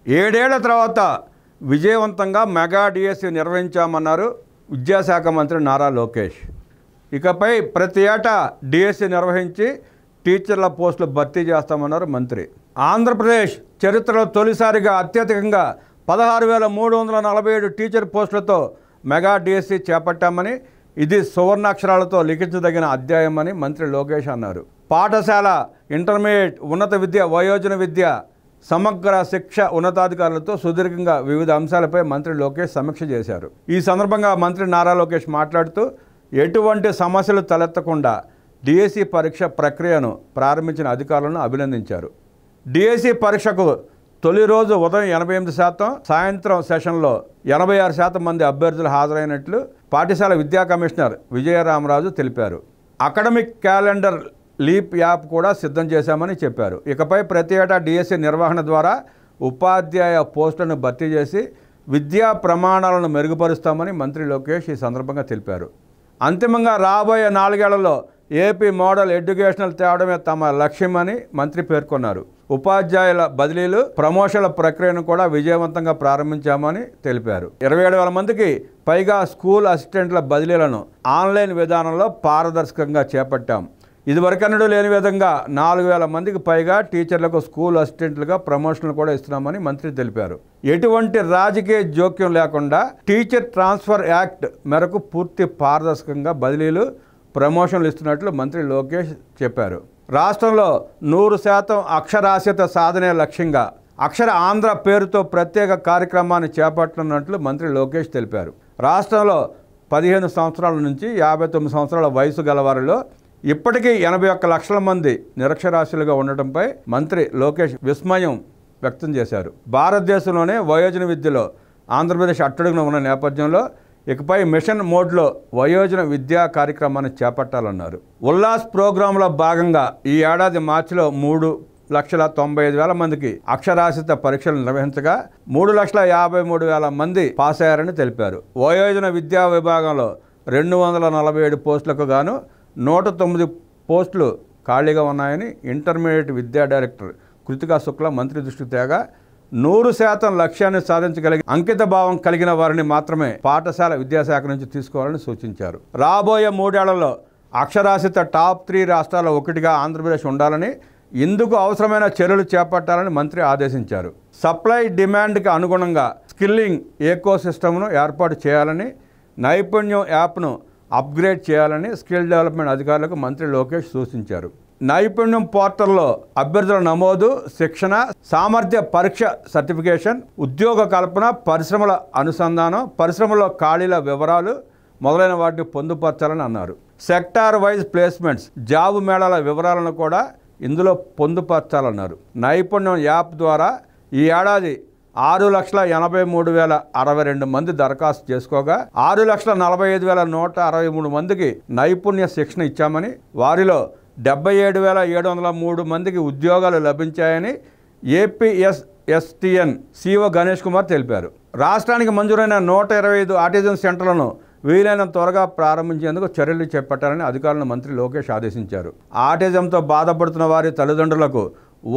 ఏడేళ్ల తర్వాత విజయవంతంగా మెగా డిఎస్సి నిర్వహించామన్నారు విద్యాశాఖ మంత్రి నారా లోకేష్. ఇకపై ప్రతి ఏటా డిఎస్సి నిర్వహించి టీచర్ల పోస్టులు భర్తీ చేస్తామన్నారు మంత్రి. ఆంధ్రప్రదేశ్ చరిత్రలో తొలిసారిగా అత్యధికంగా 16,347 టీచర్ పోస్టులతో మెగా డిఎస్సి చేపట్టామని, ఇది సువర్ణాక్షరాలతో లిఖించదగిన అధ్యాయమని మంత్రి లోకేష్ అన్నారు. పాఠశాల, ఇంటర్మీడియట్, ఉన్నత విద్య, వయోజన విద్య, సమగ్ర శిక్ష ఉన్నతాధికారులతో సుదీర్ఘంగా వివిధ అంశాలపై మంత్రి లోకేష్ సమీక్ష చేశారు. ఈ సందర్భంగా మంత్రి నారా లోకేష్ మాట్లాడుతూ ఎటువంటి సమస్యలు తలెత్తకుండా డిఎస్సి పరీక్ష ప్రక్రియను ప్రారంభించిన అధికారులను అభినందించారు. డిఎస్సి పరీక్షకు తొలి రోజు ఉదయం 88%, సాయంత్రం సెషన్లో 86% మంది అభ్యర్థులు హాజరైనట్లు పాఠశాల విద్యా కమిషనర్ విజయరామరాజు తెలిపారు. అకాడమిక్ క్యాలెండర్ లీప్ యాప్ కూడా సిద్ధం చేశామని చెప్పారు. ఇకపై ప్రతి ఏటా డిఎస్సి నిర్వహణ ద్వారా ఉపాధ్యాయ పోస్టులను భర్తీ చేసి విద్యా ప్రమాణాలను మెరుగుపరుస్తామని మంత్రి లోకేష్ ఈ సందర్భంగా తెలిపారు. అంతిమంగా రాబోయే 4 ఏళ్లలో ఏపీ మోడల్ ఎడ్యుకేషనల్ తేవడమే తమ లక్ష్యమని మంత్రి పేర్కొన్నారు. ఉపాధ్యాయుల బదిలీలు, ప్రమోషన్ల ప్రక్రియను కూడా విజయవంతంగా ప్రారంభించామని తెలిపారు. 27,000 మందికి పైగా స్కూల్ అసిస్టెంట్ల బదిలీలను ఆన్లైన్ విధానంలో పారదర్శకంగా చేపట్టాం. ఇదివరకన్నడూ లేని విధంగా 4,000 మందికి పైగా టీచర్లకు స్కూల్ అసిస్టెంట్లుగా ప్రమోషన్లు కూడా ఇస్తున్నామని మంత్రి తెలిపారు. ఎటువంటి రాజకీయ జోక్యం లేకుండా టీచర్ ట్రాన్స్ఫర్ యాక్ట్ మేరకు పూర్తి పారదర్శకంగా బదిలీలు, ప్రమోషన్లు ఇస్తున్నట్లు మంత్రి లోకేష్ చెప్పారు. రాష్ట్రంలో 100% అక్షరాస్యత సాధనే లక్ష్యంగా అక్షర ఆంధ్ర పేరుతో ప్రత్యేక కార్యక్రమాన్ని చేపట్టనున్నట్లు మంత్రి లోకేష్ తెలిపారు. రాష్ట్రంలో 15 సంవత్సరాల నుంచి 59 సంవత్సరాల వయసు గలవారిలో ఇప్పటికీ 81 లక్షల మంది నిరక్షరాస్యులుగా ఉండటంపై మంత్రి లోకేష్ విస్మయం వ్యక్తం చేశారు. భారతదేశంలోనే వయోజన విద్యలో ఆంధ్రప్రదేశ్ అట్టడుగున ఉన్న నేపథ్యంలో ఇకపై మిషన్ మోడ్లో వయోజన విద్యా కార్యక్రమాన్ని చేపట్టాలన్నారు. ఉల్లాస్ ప్రోగ్రాంలో భాగంగా ఈ ఏడాది మార్చిలో 3,95,000 మందికి అక్షరాస్యత పరీక్షలు నిర్వహించగా 3,53,000 మంది పాస్ అయ్యారని తెలిపారు. వయోజన విద్యా విభాగంలో 247 పోస్టులకు గాను 109 పోస్టులు ఖాళీగా ఉన్నాయని ఇంటర్మీడియట్ విద్యా డైరెక్టర్ కృతికా శుక్లా మంత్రి దృష్టికి తేగా 100% లక్ష్యాన్ని సాధించగలిగే అంకిత భావం కలిగిన వారిని మాత్రమే పాఠశాల విద్యాశాఖ నుంచి తీసుకోవాలని సూచించారు. రాబోయే 3 ఏళ్లలో అక్షరాస్యత టాప్ 3 రాష్ట్రాల్లో ఒకటిగా ఆంధ్రప్రదేశ్ ఉండాలని, ఇందుకు అవసరమైన చర్యలు చేపట్టాలని మంత్రి ఆదేశించారు. సప్లై డిమాండ్కి అనుగుణంగా స్కిల్లింగ్ ఎకో సిస్టమ్ను ఏర్పాటు చేయాలని, నైపుణ్యం యాప్ను అప్గ్రేడ్ చేయాలని స్కిల్ డెవలప్మెంట్ అధికారులకు మంత్రి లోకేష్ సూచించారు. నైపుణ్యం పోర్టల్లో అభ్యర్థుల నమోదు, శిక్షణ, సామర్థ్య పరీక్ష సర్టిఫికేషన్, ఉద్యోగ కల్పన, పరిశ్రమల అనుసంధానం, పరిశ్రమలో ఖాళీల వివరాలు మొదలైన వాటిని పొందుపరచాలని అన్నారు. సెక్టార్ వైజ్ ప్లేస్మెంట్స్, జాబ్ మేళాల వివరాలను కూడా ఇందులో పొందుపరచాలన్నారు. నైపుణ్యం యాప్ ద్వారా ఈ ఏడాది 6,83,062 మంది దరఖాస్తు చేసుకోగా 6,45,163 మందికి నైపుణ్య శిక్షణ ఇచ్చామని, వారిలో 77,703 మందికి ఉద్యోగాలు లభించాయని ఏపీఎస్ఎస్టీఎన్ సిఓ గణేష్ కుమార్ తెలిపారు. రాష్ట్రానికి మంజూరైన 125 ఆటిజం సెంటర్లను వీలైనంత త్వరగా ప్రారంభించేందుకు చర్యలు చేపట్టాలని అధికారులను మంత్రి లోకేష్ ఆదేశించారు. ఆటిజంతో బాధపడుతున్న వారి తల్లిదండ్రులకు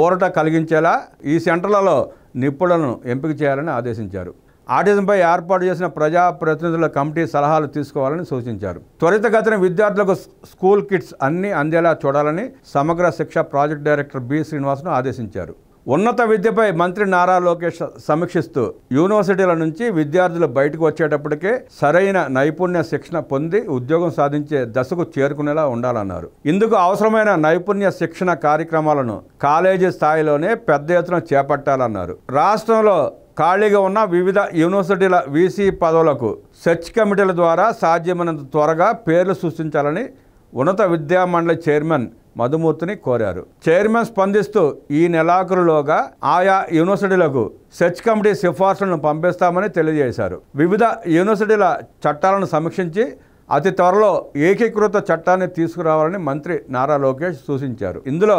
ఊరట కలిగించేలా ఈ సెంటర్లలో నిపుణులను ఎంపిక చేయాలని ఆదేశించారు. ఆటిజంపై ఏర్పాటు చేసిన ప్రజాప్రతినిధుల కమిటీ సలహాలు తీసుకోవాలని సూచించారు. త్వరితగతిన విద్యార్థులకు స్కూల్ కిట్స్ అన్నీ అందేలా చూడాలని సమగ్ర శిక్ష ప్రాజెక్ట్ డైరెక్టర్ బి శ్రీనివాస్ను ఆదేశించారు. ఉన్నత విద్యపై మంత్రి నారా లోకేష్ సమీక్షిస్తూ యూనివర్సిటీల నుంచి విద్యార్థులు బయటకు వచ్చేటప్పటికే సరైన నైపుణ్య శిక్షణ పొంది ఉద్యోగం సాధించే దశకు చేరుకునేలా ఉండాలన్నారు. ఇందుకు అవసరమైన నైపుణ్య శిక్షణ కార్యక్రమాలను కాలేజీ స్థాయిలోనే పెద్ద ఎత్తున చేపట్టాలన్నారు. రాష్ట్రంలో ఖాళీగా ఉన్న వివిధ యూనివర్సిటీల వీసీ పదవులకు సెర్చ్ కమిటీల ద్వారా సాధ్యమైనంత త్వరగా పేర్లు సృష్టించాలని ఉన్నత విద్యా మండలి చైర్మన్ మధుమూర్తిని కోరారు. చైర్మన్ స్పందిస్తూ ఈ నెలాఖరులోగా ఆయా యూనివర్సిటీలకు సెర్చ్ కమిటీ సిఫార్సులను పంపిస్తామని తెలియజేశారు. వివిధ యూనివర్సిటీల చట్టాలను సమీక్షించి అతి త్వరలో ఏకీకృత చట్టాన్ని తీసుకురావాలని మంత్రి నారా లోకేష్ సూచించారు. ఇందులో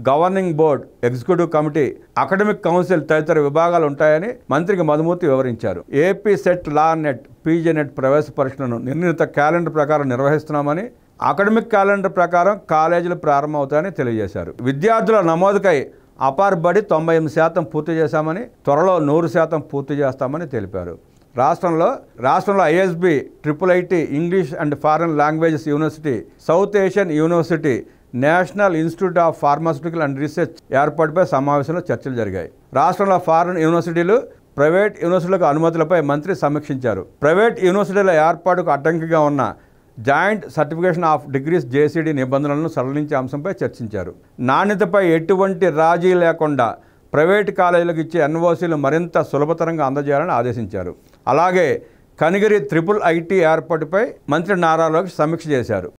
governing board, executive committee, academic council తదితర విభాగాలు ఉంటాయని మంత్రికి మధుమూర్తి వివరించారు. ఏపీ సెట్, లా నెట్, పీజీ నెట్ ప్రవేశ పరీక్షలను నిర్ణీత క్యాలెండర్ ప్రకారం నిర్వహిస్తున్నామని, అకాడమిక్ క్యాలెండర్ ప్రకారం కాలేజీలు ప్రారంభమవుతాయని తెలియజేశారు. విద్యార్థుల నమోదుకై అపార్ బడి 98% పూర్తి చేశామని, త్వరలో 100% పూర్తి చేస్తామని తెలిపారు. రాష్ట్రంలో ISB, IIIT English and foreign languages university, south Asian university, national institute of pharmaceutical and research ఏర్పాటుపై సమావేశంలో చర్చలు జరిగాయి. రాష్ట్రంలో ఫారెన్ యూనివర్సిటీలు, ప్రైవేట్ యూనివర్సిటీలకు అనుమతులపై మంత్రి సమీక్షించారు. ప్రైవేట్ యూనివర్సిటీల ఏర్పాటుకు అడ్డంకిగా ఉన్న joint certification of degrees JCD నిబంధనలను సడలించే అంశంపై చర్చించారు. నాణ్యతపై ఎటువంటి రాజీ లేకుండా ప్రైవేట్ కాలేజీలకు ఇచ్చే NOCలు మరింత సులభతరంగా అందజేయాలని ఆదేశించారు. అలాగే కనిగిరి IIIT ఏర్పాటుపై మంత్రి నారా లోకేష్ సమీక్ష చేశారు.